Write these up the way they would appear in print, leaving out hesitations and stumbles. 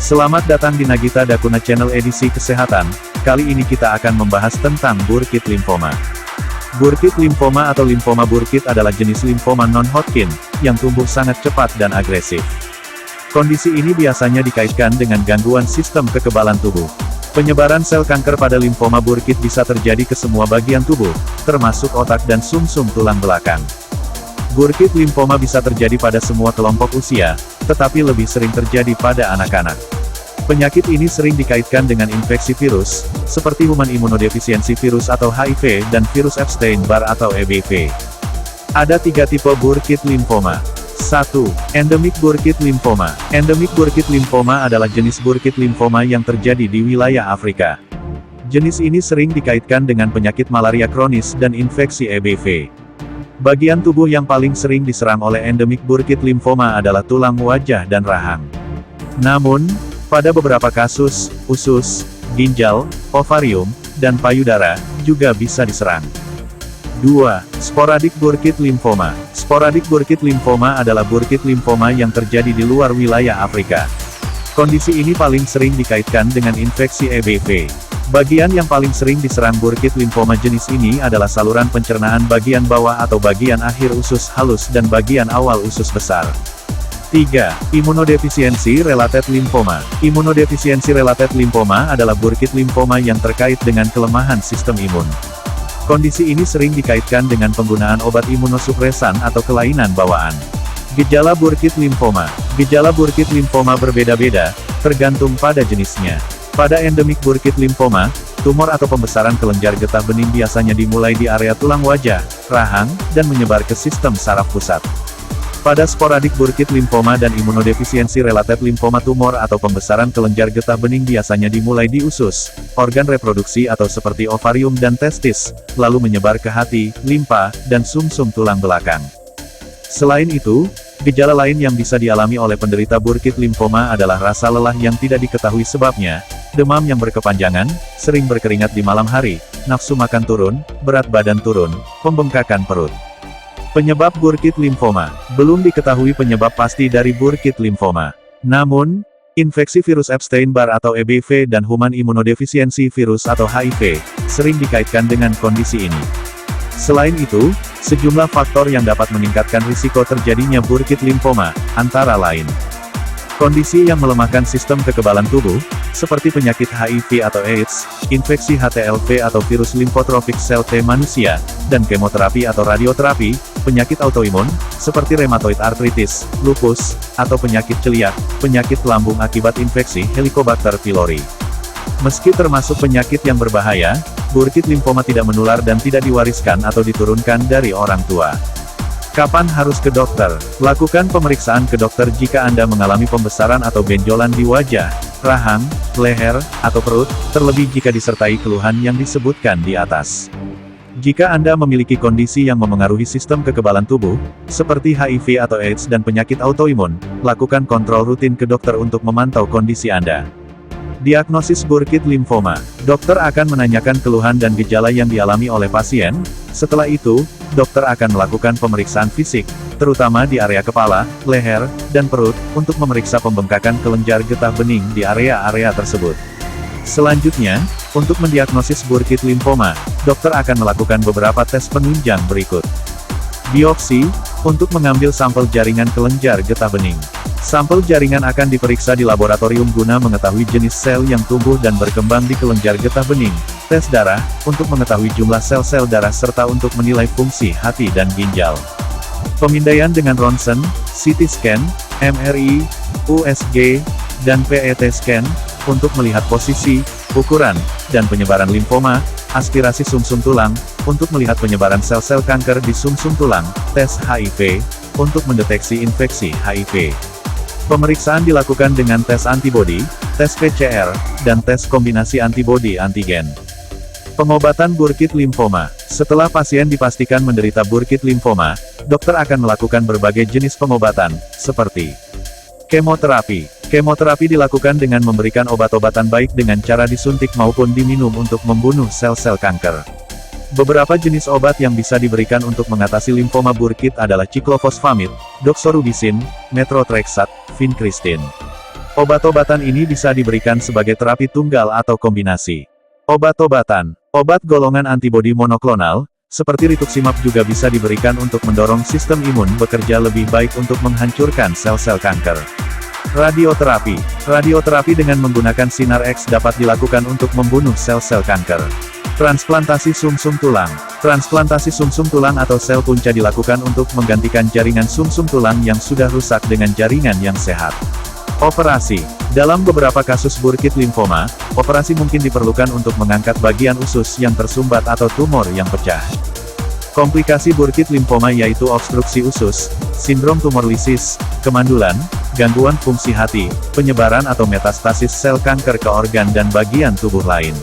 Selamat datang di Nagita Dakuna Channel edisi kesehatan. Kali ini kita akan membahas tentang Burkitt limfoma. Burkitt limfoma atau limfoma Burkitt adalah jenis limfoma non-Hodgkin, yang tumbuh sangat cepat dan agresif. Kondisi ini biasanya dikaitkan dengan gangguan sistem kekebalan tubuh. Penyebaran sel kanker pada limfoma Burkitt bisa terjadi ke semua bagian tubuh, termasuk otak dan sumsum tulang belakang. Burkitt limfoma bisa terjadi pada semua kelompok usia, tetapi lebih sering terjadi pada anak-anak. Penyakit ini sering dikaitkan dengan infeksi virus, seperti human immunodefficiency virus atau HIV dan virus Epstein-Barr atau EBV. Ada 3 tipe Burkitt limfoma. 1. Endemic Burkitt limfoma. Endemic Burkitt limfoma adalah jenis Burkitt limfoma yang terjadi di wilayah Afrika. Jenis ini sering dikaitkan dengan penyakit malaria kronis dan infeksi EBV. Bagian tubuh yang paling sering diserang oleh endemic Burkitt limfoma adalah tulang wajah dan rahang. Namun, pada beberapa kasus, usus, ginjal, ovarium, dan payudara juga bisa diserang. 2. Sporadic Burkitt limfoma. Sporadic Burkitt limfoma adalah Burkitt limfoma yang terjadi di luar wilayah Afrika. Kondisi ini paling sering dikaitkan dengan infeksi EBV. Bagian yang paling sering diserang Burkitt limfoma jenis ini adalah saluran pencernaan bagian bawah atau bagian akhir usus halus dan bagian awal usus besar. 3. Immunodefficiency related lymphoma. Immunodefficiency related lymphoma adalah Burkitt limfoma yang terkait dengan kelemahan sistem imun. Kondisi ini sering dikaitkan dengan penggunaan obat imunosupresan atau kelainan bawaan. Gejala Burkitt limfoma. Gejala Burkitt limfoma berbeda-beda, tergantung pada jenisnya. Pada endemik Burkitt limfoma, tumor atau pembesaran kelenjar getah bening biasanya dimulai di area tulang wajah, rahang, dan menyebar ke sistem saraf pusat. Pada sporadik Burkitt limfoma dan immunodefficiency related lymphoma, tumor atau pembesaran kelenjar getah bening biasanya dimulai di usus, organ reproduksi atau seperti ovarium dan testis, lalu menyebar ke hati, limpa, dan sumsum tulang belakang. Selain itu, gejala lain yang bisa dialami oleh penderita Burkitt limfoma adalah rasa lelah yang tidak diketahui sebabnya, demam yang berkepanjangan, sering berkeringat di malam hari, nafsu makan turun, berat badan turun, pembengkakan perut. Penyebab Burkitt limfoma. Belum diketahui penyebab pasti dari Burkitt limfoma. Namun, infeksi virus Epstein-Barr atau EBV dan human immunodefficiency virus atau HIV, sering dikaitkan dengan kondisi ini. Selain itu, sejumlah faktor yang dapat meningkatkan risiko terjadinya Burkitt limfoma, antara lain kondisi yang melemahkan sistem kekebalan tubuh, seperti penyakit HIV atau AIDS, infeksi HTLV atau virus limfotropik sel T manusia, dan kemoterapi atau radioterapi, penyakit autoimun, seperti rheumatoid arthritis, lupus, atau penyakit celiak, penyakit lambung akibat infeksi Helicobacter pylori. Meski termasuk penyakit yang berbahaya, Burkitt limfoma tidak menular dan tidak diwariskan atau diturunkan dari orang tua. Kapan harus ke dokter? Lakukan pemeriksaan ke dokter jika Anda mengalami pembesaran atau benjolan di wajah, rahang, leher, atau perut, terlebih jika disertai keluhan yang disebutkan di atas. Jika Anda memiliki kondisi yang memengaruhi sistem kekebalan tubuh, seperti HIV atau AIDS dan penyakit autoimun, lakukan kontrol rutin ke dokter untuk memantau kondisi Anda. Diagnosis Burkitt limfoma. Dokter akan menanyakan keluhan dan gejala yang dialami oleh pasien. Setelah itu, dokter akan melakukan pemeriksaan fisik, terutama di area kepala, leher, dan perut, untuk memeriksa pembengkakan kelenjar getah bening di area-area tersebut. Selanjutnya, untuk mendiagnosis Burkitt limfoma, dokter akan melakukan beberapa tes penunjang berikut. Biopsi, untuk mengambil sampel jaringan kelenjar getah bening. Sampel jaringan akan diperiksa di laboratorium guna mengetahui jenis sel yang tumbuh dan berkembang di kelenjar getah bening. Tes darah, untuk mengetahui jumlah sel-sel darah serta untuk menilai fungsi hati dan ginjal. Pemindaian dengan ronsen, CT scan, MRI, USG, dan PET scan, untuk melihat posisi, ukuran, dan penyebaran limfoma. Aspirasi sumsum tulang, untuk melihat penyebaran sel-sel kanker di sumsum tulang. Tes HIV, untuk mendeteksi infeksi HIV. Pemeriksaan dilakukan dengan tes antibodi, tes PCR, dan tes kombinasi antibodi-antigen. Pengobatan Burkitt limfoma. Setelah pasien dipastikan menderita Burkitt limfoma, dokter akan melakukan berbagai jenis pengobatan, seperti kemoterapi. Kemoterapi dilakukan dengan memberikan obat-obatan baik dengan cara disuntik maupun diminum untuk membunuh sel-sel kanker. Beberapa jenis obat yang bisa diberikan untuk mengatasi limfoma Burkitt adalah ciklofosfamid, doxorubicin, methotrexate, vincristine. Obat-obatan ini bisa diberikan sebagai terapi tunggal atau kombinasi. Obat-obatan, obat golongan antibodi monoklonal, seperti rituximab juga bisa diberikan untuk mendorong sistem imun bekerja lebih baik untuk menghancurkan sel-sel kanker. Radioterapi, radioterapi dengan menggunakan sinar X dapat dilakukan untuk membunuh sel-sel kanker. Transplantasi sumsum tulang, transplantasi sumsum tulang atau sel punca dilakukan untuk menggantikan jaringan sumsum tulang yang sudah rusak dengan jaringan yang sehat. Operasi. Dalam beberapa kasus burkitt limfoma, operasi mungkin diperlukan untuk mengangkat bagian usus yang tersumbat atau tumor yang pecah. Komplikasi burkitt limfoma yaitu obstruksi usus, sindrom tumor lisis, kemandulan, gangguan fungsi hati, penyebaran atau metastasis sel kanker ke organ dan bagian tubuh lain.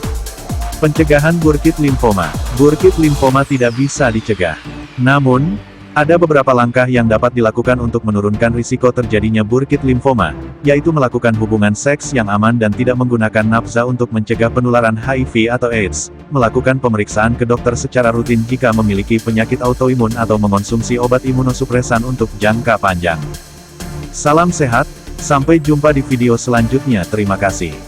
Pencegahan burkitt limfoma. Burkitt limfoma tidak bisa dicegah. Namun, ada beberapa langkah yang dapat dilakukan untuk menurunkan risiko terjadinya burkitt limfoma, yaitu melakukan hubungan seks yang aman dan tidak menggunakan nafsa untuk mencegah penularan HIV atau AIDS, melakukan pemeriksaan ke dokter secara rutin jika memiliki penyakit autoimun atau mengonsumsi obat imunosupresan untuk jangka panjang. Salam sehat, sampai jumpa di video selanjutnya. Terima kasih.